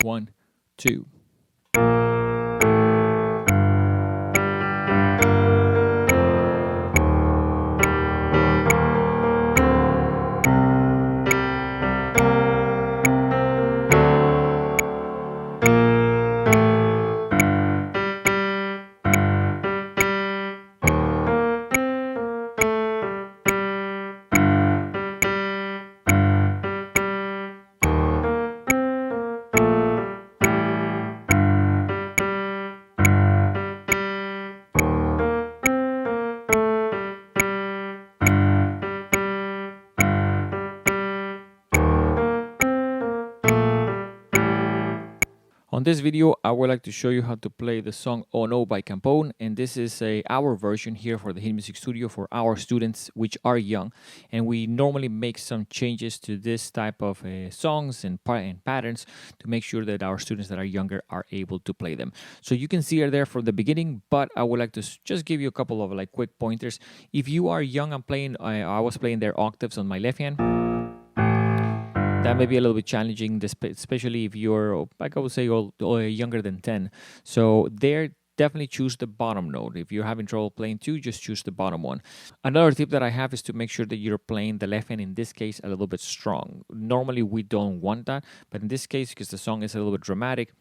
1, 2. On this video, I would like to show you how to play the song Oh No by Capone, and this is our version here for the Hit Music Studio for our students which are young, and we normally make some changes to this type of songs and patterns to make sure that our students that are younger are able to play them. So you can see it there from the beginning, but I would like to just give you a couple of quick pointers. If you are young, I was playing their octaves on my left hand. That may be a little bit challenging, especially if you're, like I would say, younger than 10. So there, definitely choose the bottom note. If you're having trouble playing 2, just choose the bottom one. Another tip that I have is to make sure that you're playing the left hand, in this case, a little bit strong. Normally, we don't want that, but in this case, because the song is a little bit dramatic,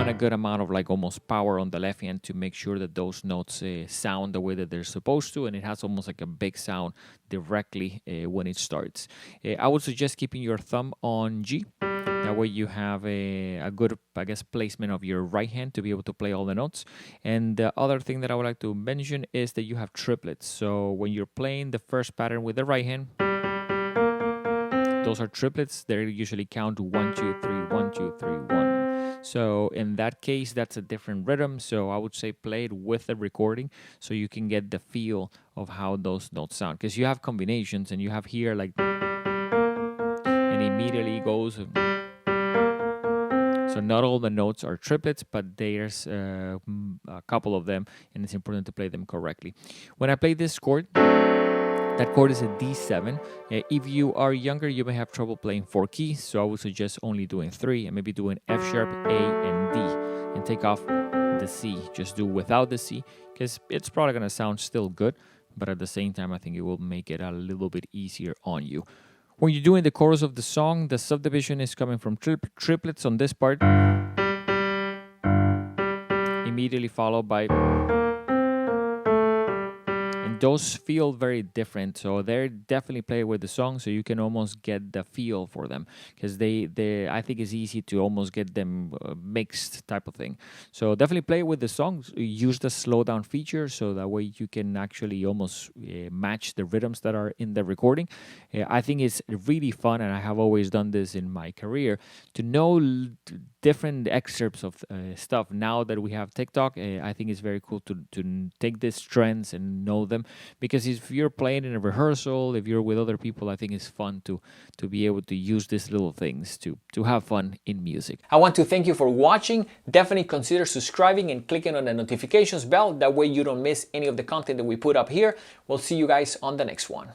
a good amount of almost power on the left hand to make sure that those notes sound the way that they're supposed to, and it has almost like a big sound directly when it starts. I would suggest keeping your thumb on G. That way you have a good, placement of your right hand to be able to play all the notes. And the other thing that I would like to mention is that you have triplets. So when you're playing the first pattern with the right hand, those are triplets. They usually count to 1, 2, 3, 1, 2, 3, 1. So in that case, that's a different rhythm. So I would say play it with the recording so you can get the feel of how those notes sound. Because you have combinations, and you have here and immediately goes. So not all the notes are triplets, but there's a couple of them, and it's important to play them correctly. When I play this chord, that chord is a D7. If you are younger, you may have trouble playing 4 keys, so I would suggest only doing 3 and maybe doing F sharp, A, and D, and take off the C. Just do without the C, because it's probably going to sound still good, but at the same time, I think it will make it a little bit easier on you. When you're doing the chorus of the song, the subdivision is coming from triplets on this part, immediately followed by... Those feel very different, so they're definitely play with the song, so you can almost get the feel for them, because I think it's easy to almost get them mixed type of thing. So definitely play with the songs. Use the slow down feature, so that way you can actually almost match the rhythms that are in the recording. I think it's really fun, and I have always done this in my career, to know different excerpts of stuff. Now that we have TikTok, I think it's very cool to take these trends and know them, because if you're playing in a rehearsal, if you're with other people, I think it's fun to be able to use these little things to have fun in music. I want to thank you for watching. Definitely consider subscribing and clicking on the notifications bell. That way you don't miss any of the content that we put up here. We'll see you guys on the next one.